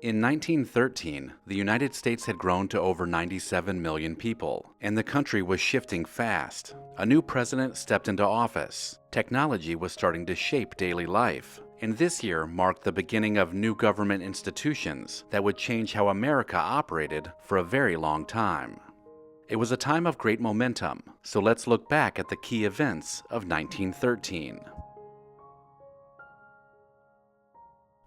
In 1913, the United States had grown to over 97 million people, and the country was shifting fast. A new president stepped into office. Technology was starting to shape daily life, and this year marked the beginning of new government institutions that would change how America operated for a very long time. It was a time of great momentum, so let's look back at the key events of 1913.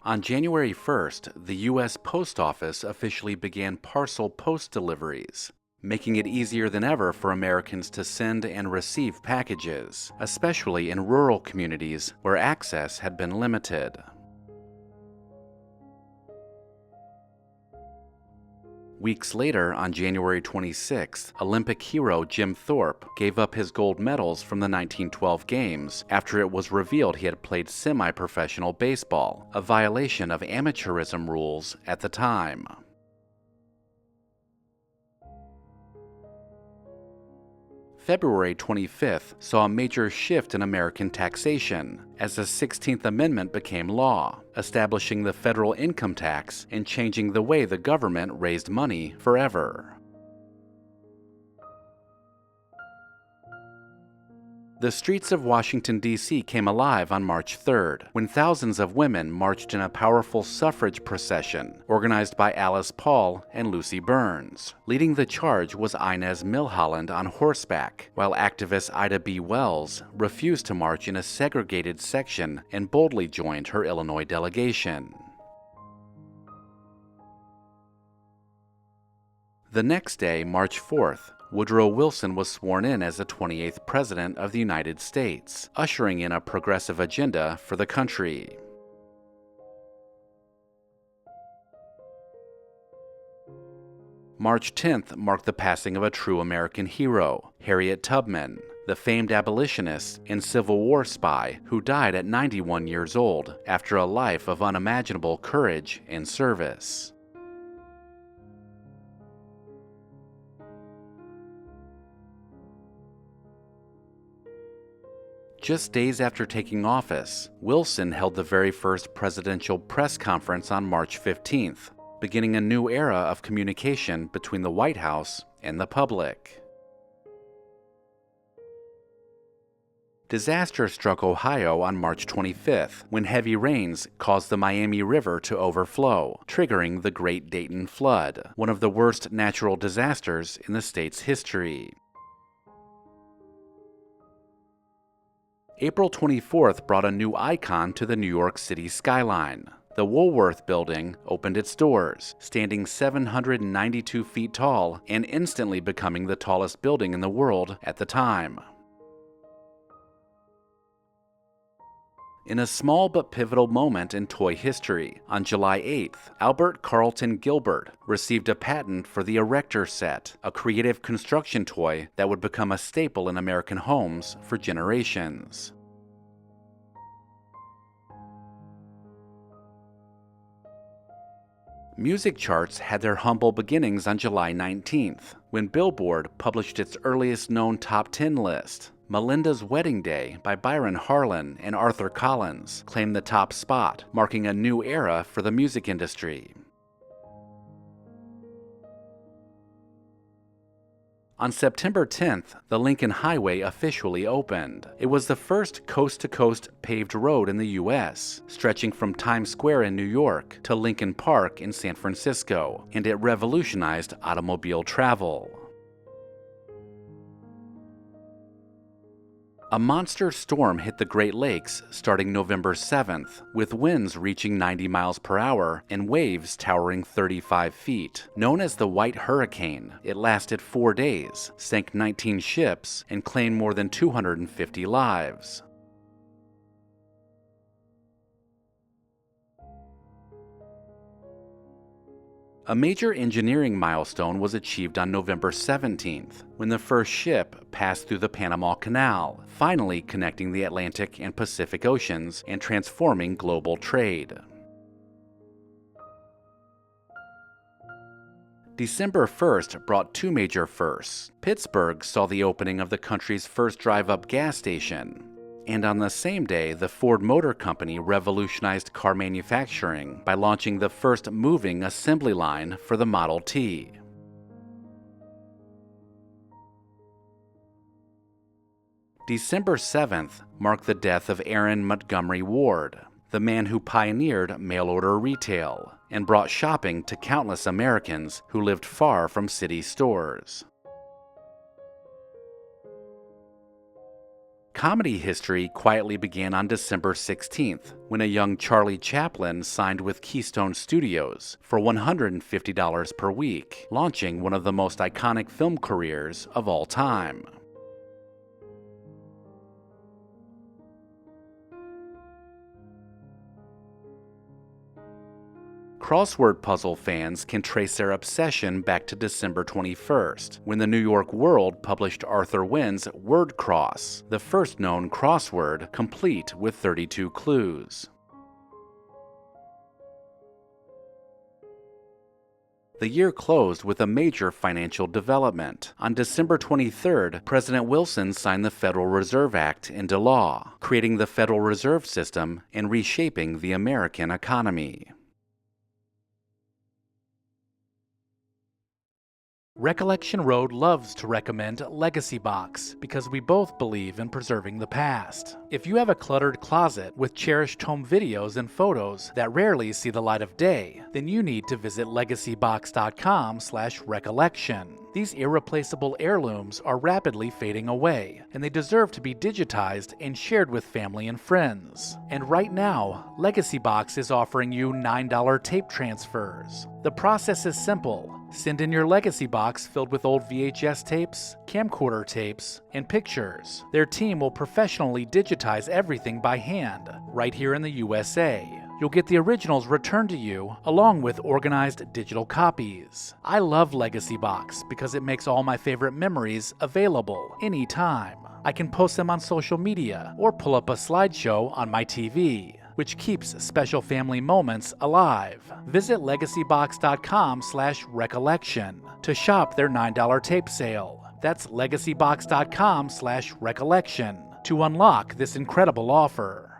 On January 1st, the U.S. Post Office officially began parcel post deliveries, making it easier than ever for Americans to send and receive packages, especially in rural communities where access had been limited. Weeks later, on January 26th, Olympic hero Jim Thorpe gave up his gold medals from the 1912 Games after it was revealed he had played semi-professional baseball, a violation of amateurism rules at the time. February 25th saw a major shift in American taxation as the 16th Amendment became law, establishing the federal income tax and changing the way the government raised money forever. The streets of Washington, D.C. came alive on March 3rd, when thousands of women marched in a powerful suffrage procession organized by Alice Paul and Lucy Burns. Leading the charge was Inez Milholland on horseback, while activist Ida B. Wells refused to march in a segregated section and boldly joined her Illinois delegation. The next day, March 4th, Woodrow Wilson was sworn in as the 28th President of the United States, ushering in a progressive agenda for the country. March 10th marked the passing of a true American hero, Harriet Tubman, the famed abolitionist and Civil War spy who died at 91 years old after a life of unimaginable courage and service. Just days after taking office, Wilson held the very first presidential press conference on March 15th, beginning a new era of communication between the White House and the public. Disaster struck Ohio on March 25th, when heavy rains caused the Miami River to overflow, triggering the Great Dayton Flood, one of the worst natural disasters in the state's history. April 24th brought a new icon to the New York City skyline. The Woolworth Building opened its doors, standing 792 feet tall and instantly becoming the tallest building in the world at the time. In a small but pivotal moment in toy history, on July 8th, Albert Carlton Gilbert received a patent for the Erector set, a creative construction toy that would become a staple in American homes for generations. Music charts had their humble beginnings on July 19th, when Billboard published its earliest known top 10 list. Melinda's Wedding Day by Byron Harlan and Arthur Collins claimed the top spot, marking a new era for the music industry. On September 10th, the Lincoln Highway officially opened. It was the first coast-to-coast paved road in the U.S., stretching from Times Square in New York to Lincoln Park in San Francisco, and it revolutionized automobile travel. A monster storm hit the Great Lakes starting November 7th, with winds reaching 90 miles per hour and waves towering 35 feet. Known as the White Hurricane, it lasted 4 days, sank 19 ships, and claimed more than 250 lives. A major engineering milestone was achieved on November 17th, when the first ship passed through the Panama Canal, finally connecting the Atlantic and Pacific Oceans and transforming global trade. December 1st brought two major firsts. Pittsburgh saw the opening of the country's first drive-up gas station. And on the same day, the Ford Motor Company revolutionized car manufacturing by launching the first moving assembly line for the Model T. December 7th marked the death of Aaron Montgomery Ward, the man who pioneered mail-order retail and brought shopping to countless Americans who lived far from city stores. Comedy history quietly began on December 16th, when a young Charlie Chaplin signed with Keystone Studios for $150 per week, launching one of the most iconic film careers of all time. Crossword puzzle fans can trace their obsession back to December 21st, when the New York World published Arthur Wynn's Word Cross, the first known crossword complete with 32 clues. The year closed with a major financial development. On December 23rd, President Wilson signed the Federal Reserve Act into law, creating the Federal Reserve System and reshaping the American economy. Recollection Road loves to recommend LEGACYBOX because we both believe in preserving the past. If you have a cluttered closet with cherished home videos and photos that rarely see the light of day, then you need to visit LEGACYBOX.com/recollection. These irreplaceable heirlooms are rapidly fading away, and they deserve to be digitized and shared with family and friends. And right now, LEGACYBOX is offering you $9 tape transfers. The process is simple. Send in your LEGACYBOX filled with old VHS tapes, camcorder tapes, and pictures. Their team will professionally digitize everything by hand, right here in the USA. You'll get the originals returned to you, along with organized digital copies. I love LEGACYBOX because it makes all my favorite memories available anytime. I can post them on social media or pull up a slideshow on my TV, which keeps special family moments alive. Visit LEGACYBOX.com/recollection to shop their $9 tape sale. That's LEGACYBOX.com/recollection to unlock this incredible offer.